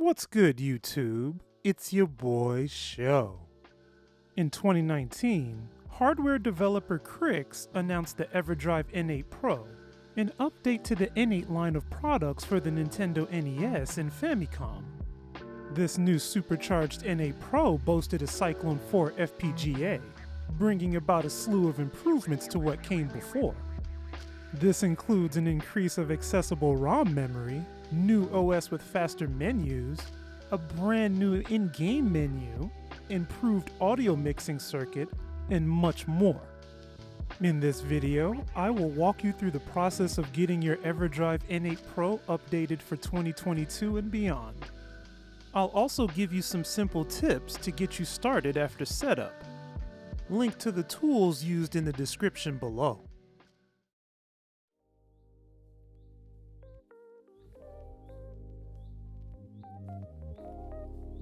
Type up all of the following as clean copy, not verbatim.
What's good, YouTube? It's your boy, Show. In 2019, hardware developer Krikzz announced the EverDrive N8 Pro, an update to the N8 line of products for the Nintendo NES and Famicom. This new supercharged N8 Pro boasted a Cyclone 4 FPGA, bringing about a slew of improvements to what came before. This includes an increase of accessible ROM memory, new OS with faster menus, a brand new in-game menu, improved audio mixing circuit, and much more. In this video, I will walk you through the process of getting your EverDrive N8 Pro updated for 2022 and beyond. I'll also give you some simple tips to get you started after setup. Link to the tools used in the description below.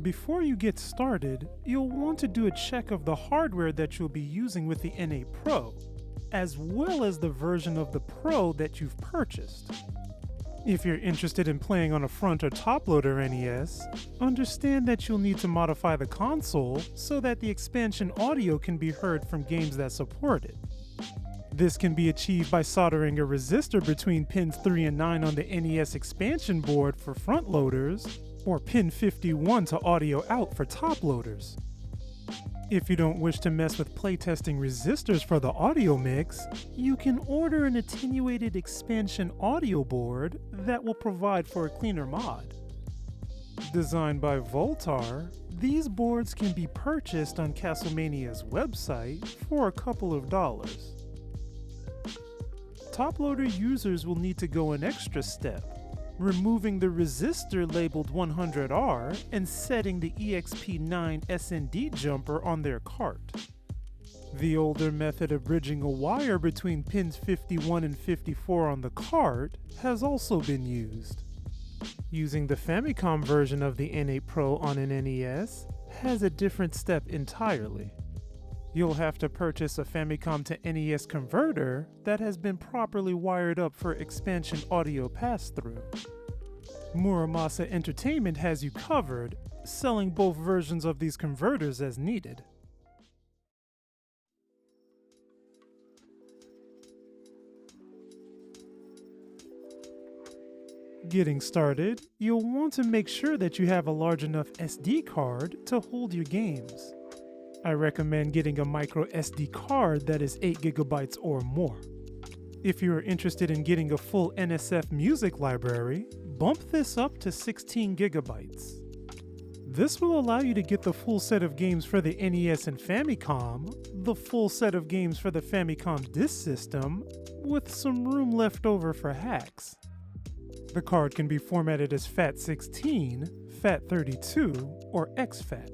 Before you get started, you'll want to do a check of the hardware that you'll be using with the N8 Pro, as well as the version of the Pro that you've purchased. If you're interested in playing on a front or top loader NES, understand that you'll need to modify the console so that the expansion audio can be heard from games that support it. This can be achieved by soldering a resistor between pins 3 and 9 on the NES expansion board for front loaders, or pin 51 to audio out for top loaders. If you don't wish to mess with playtesting resistors for the audio mix, you can order an attenuated expansion audio board that will provide for a cleaner mod. Designed by Voltar, these boards can be purchased on Castlemania's website for a couple of dollars. Top loader users will need to go an extra step, removing the resistor labeled 100R and setting the EXP9 SND jumper on their cart. The older method of bridging a wire between pins 51 and 54 on the cart has also been used. Using the Famicom version of the N8 Pro on an NES has a different step entirely. You'll have to purchase a Famicom to NES converter that has been properly wired up for expansion audio pass-through. Muramasa Entertainment has you covered, selling both versions of these converters as needed. Getting started, you'll want to make sure that you have a large enough SD card to hold your games. I recommend getting a micro SD card that is 8 GB or more. If you are interested in getting a full NSF music library, bump this up to 16 GB. This will allow you to get the full set of games for the NES and Famicom, the full set of games for the Famicom Disk System, with some room left over for hacks. The card can be formatted as FAT16, FAT32, or exFAT.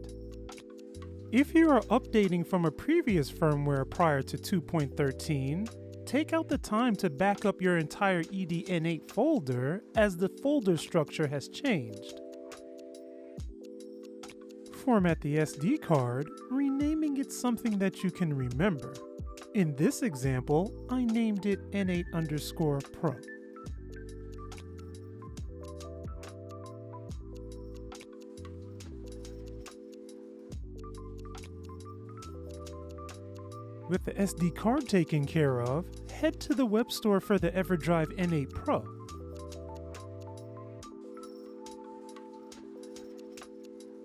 If you are updating from a previous firmware prior to 2.13, take out the time to back up your entire EDN8 folder as the folder structure has changed. Format the SD card, renaming it something that you can remember. In this example, I named it N8_Pro. With the SD card taken care of, head to the web store for the EverDrive N8 Pro.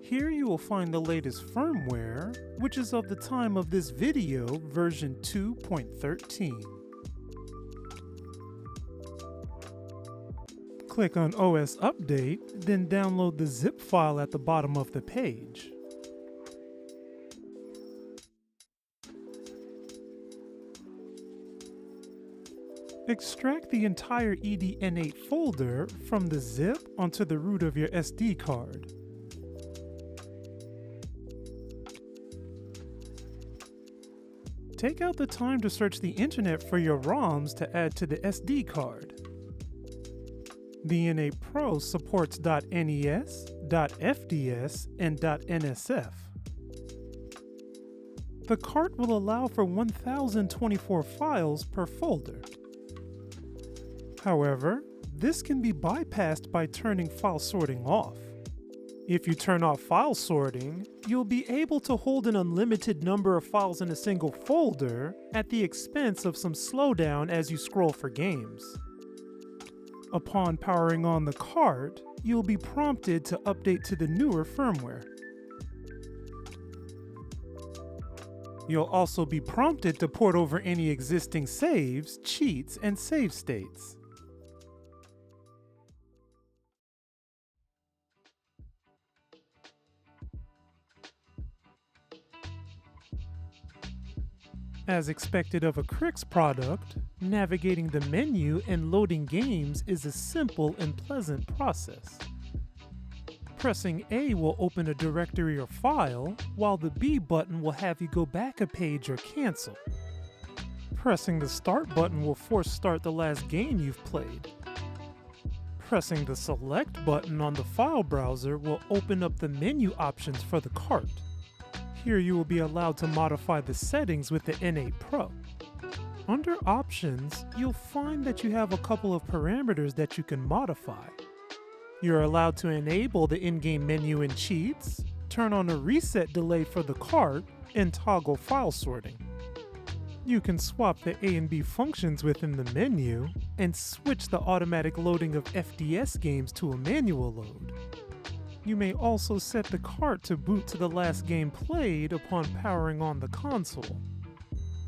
Here you will find the latest firmware, which is of the time of this video, version 2.13. Click on OS Update, then download the zip file at the bottom of the page. Extract the entire EDN8 folder from the zip onto the root of your SD card. Take out the time to search the internet for your ROMs to add to the SD card. The N8 Pro supports .NES, .FDS, and .NSF. The cart will allow for 1024 files per folder. However, this can be bypassed by turning file sorting off. If you turn off file sorting, you'll be able to hold an unlimited number of files in a single folder at the expense of some slowdown as you scroll for games. Upon powering on the cart, you'll be prompted to update to the newer firmware. You'll also be prompted to port over any existing saves, cheats, and save states. As expected of a Krikzz product, navigating the menu and loading games is a simple and pleasant process. Pressing A will open a directory or file, while the B button will have you go back a page or cancel. Pressing the Start button will force start the last game you've played. Pressing the Select button on the file browser will open up the menu options for the cart. Here you will be allowed to modify the settings with the N8 Pro. Under Options, you'll find that you have a couple of parameters that you can modify. You're allowed to enable the in-game menu and cheats, turn on a reset delay for the cart, and toggle file sorting. You can swap the A and B functions within the menu, and switch the automatic loading of FDS games to a manual load. You may also set the cart to boot to the last game played upon powering on the console.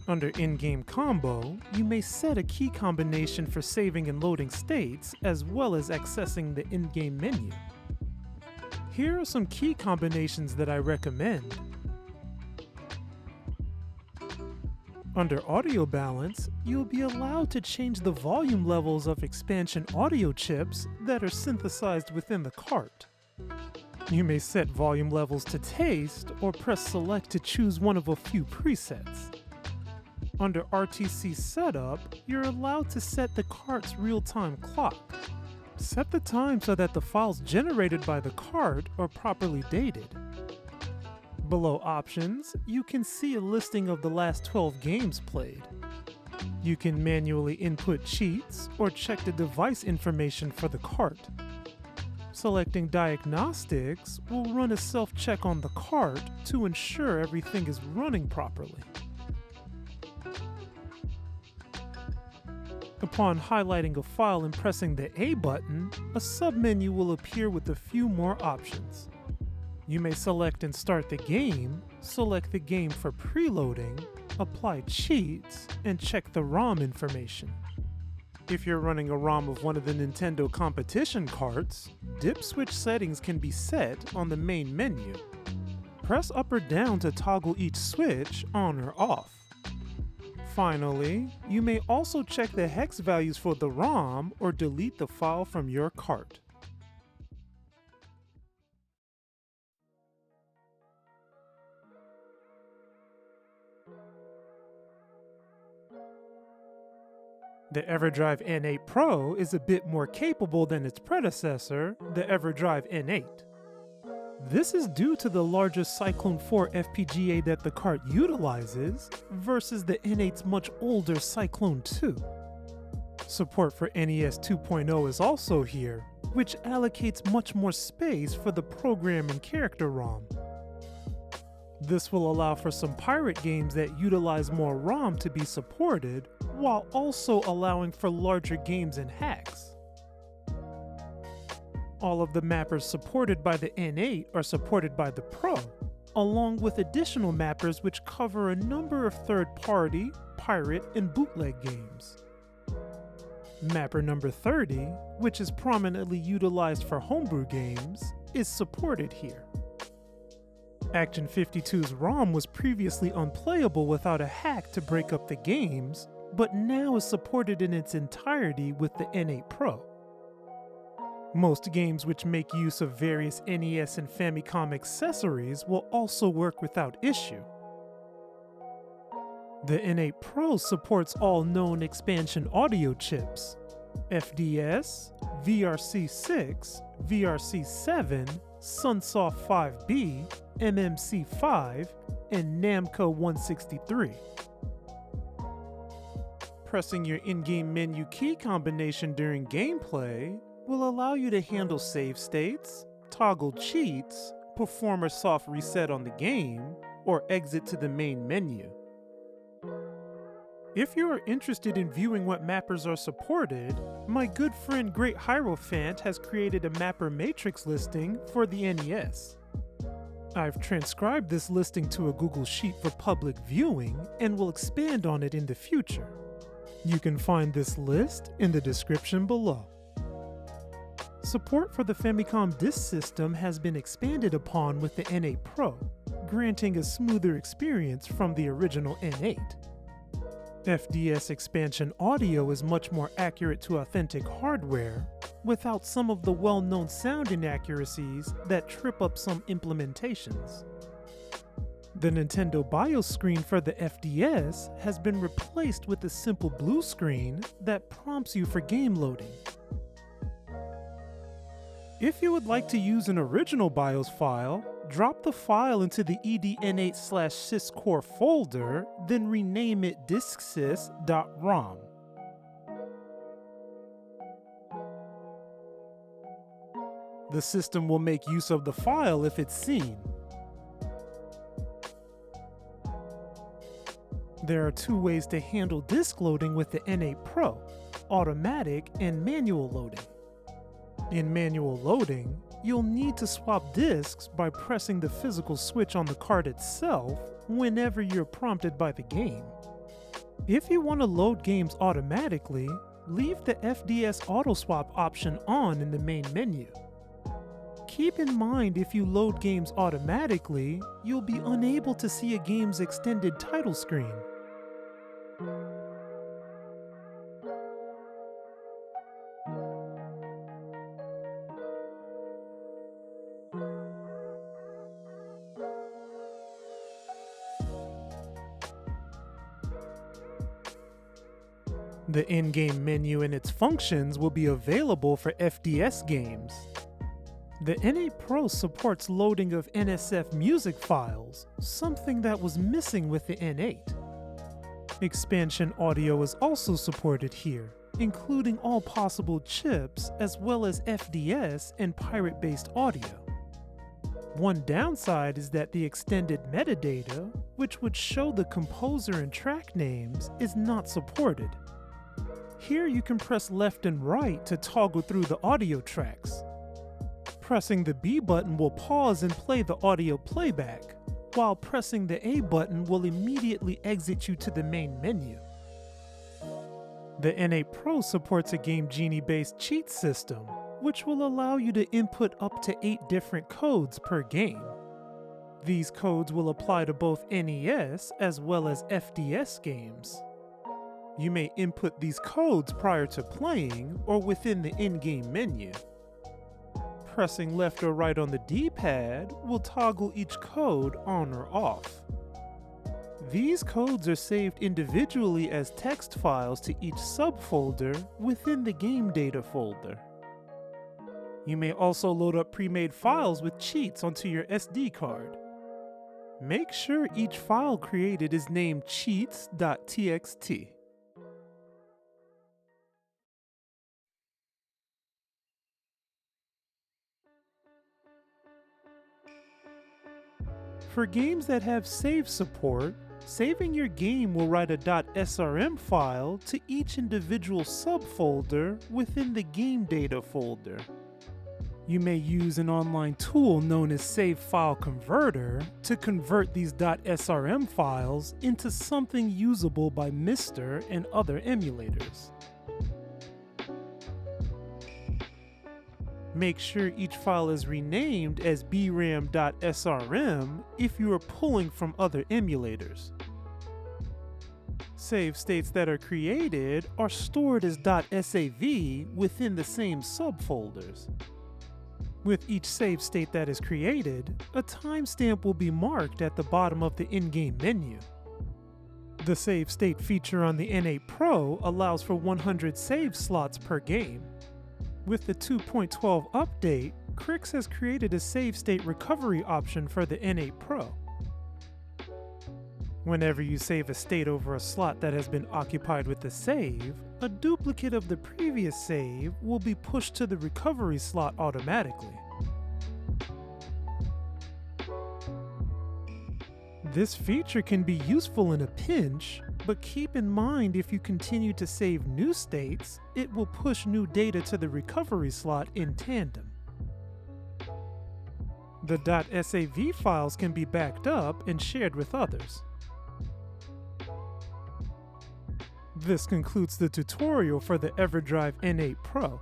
Under in-game combo, you may set a key combination for saving and loading states, as well as accessing the in-game menu. Here are some key combinations that I recommend. Under audio balance, you'll be allowed to change the volume levels of expansion audio chips that are synthesized within the cart. You may set volume levels to taste or press select to choose one of a few presets. Under RTC setup, you're allowed to set the cart's real-time clock. Set the time so that the files generated by the cart are properly dated. Below Options, you can see a listing of the last 12 games played. You can manually input cheats or check the device information for the cart. Selecting Diagnostics will run a self-check on the cart to ensure everything is running properly. Upon highlighting a file and pressing the A button, a submenu will appear with a few more options. You may select and start the game, select the game for preloading, apply cheats, and check the ROM information. If you're running a ROM of one of the Nintendo competition carts, dip switch settings can be set on the main menu. Press up or down to toggle each switch on or off. Finally, you may also check the hex values for the ROM or delete the file from your cart. The EverDrive N8 Pro is a bit more capable than its predecessor, the EverDrive N8. This is due to the larger Cyclone 4 FPGA that the cart utilizes versus the N8's much older Cyclone 2. Support for NES 2.0 is also here, which allocates much more space for the program and character ROM. This will allow for some pirate games that utilize more ROM to be supported, while also allowing for larger games and hacks. All of the mappers supported by the N8 are supported by the Pro, along with additional mappers which cover a number of third-party, pirate, and bootleg games. Mapper number 30, which is prominently utilized for homebrew games, is supported here. Action 52's ROM was previously unplayable without a hack to break up the games, but now is supported in its entirety with the N8 Pro. Most games which make use of various NES and Famicom accessories will also work without issue. The N8 Pro supports all known expansion audio chips: FDS, VRC6, VRC7, Sunsoft 5B, MMC5, and Namco 163. Pressing your in-game menu key combination during gameplay will allow you to handle save states, toggle cheats, perform a soft reset on the game, or exit to the main menu. If you are interested in viewing what mappers are supported, my good friend Great Hierophant has created a mapper matrix listing for the NES. I've transcribed this listing to a Google Sheet for public viewing and will expand on it in the future. You can find this list in the description below. Support for the Famicom Disk System has been expanded upon with the N8 Pro, granting a smoother experience from the original N8. FDS expansion audio is much more accurate to authentic hardware, without some of the well-known sound inaccuracies that trip up some implementations. The Nintendo BIOS screen for the FDS has been replaced with a simple blue screen that prompts you for game loading. If you would like to use an original BIOS file, drop the file into the ED-N8/syscore folder, then rename it disksys.rom. The system will make use of the file if it's seen. There are two ways to handle disk loading with the N8 Pro: automatic and manual loading. In manual loading, you'll need to swap disks by pressing the physical switch on the card itself whenever you're prompted by the game. If you want to load games automatically, leave the FDS Auto Swap option on in the main menu. Keep in mind, if you load games automatically, you'll be unable to see a game's extended title screen. The in-game menu and its functions will be available for FDS games. The N8 Pro supports loading of NSF music files, something that was missing with the N8. Expansion audio is also supported here, including all possible chips as well as FDS and pirate-based audio. One downside is that the extended metadata, which would show the composer and track names, is not supported. Here you can press left and right to toggle through the audio tracks. Pressing the B button will pause and play the audio playback, while pressing the A button will immediately exit you to the main menu. The N8 Pro supports a Game Genie-based cheat system, which will allow you to input up to 8 different codes per game. These codes will apply to both NES as well as FDS games. You may input these codes prior to playing or within the in-game menu. Pressing left or right on the D-pad will toggle each code on or off. These codes are saved individually as text files to each subfolder within the game data folder. You may also load up pre-made files with cheats onto your SD card. Make sure each file created is named cheats.txt. For games that have save support, saving your game will write a .srm file to each individual subfolder within the game data folder. You may use an online tool known as Save File Converter to convert these .srm files into something usable by MiSTer and other emulators. Make sure each file is renamed as bram.srm if you are pulling from other emulators. Save states that are created are stored as .sav within the same subfolders. With each save state that is created, a timestamp will be marked at the bottom of the in-game menu. The save state feature on the N8 Pro allows for 100 save slots per game. With the 2.12 update, Krikzz has created a save state recovery option for the N8 Pro. Whenever you save a state over a slot that has been occupied with the save, a duplicate of the previous save will be pushed to the recovery slot automatically. This feature can be useful in a pinch, but keep in mind if you continue to save new states, it will push new data to the recovery slot in tandem. The .sav files can be backed up and shared with others. This concludes the tutorial for the EverDrive N8 Pro.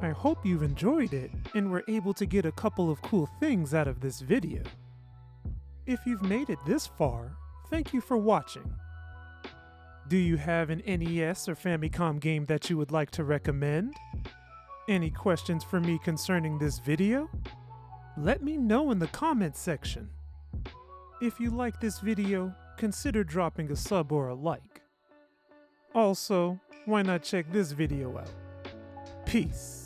I hope you've enjoyed it and were able to get a couple of cool things out of this video. If you've made it this far, thank you for watching. Do you have an NES or Famicom game that you would like to recommend? Any questions for me concerning this video? Let me know in the comments section. If you like this video, consider dropping a sub or a like. Also, why not check this video out? Peace.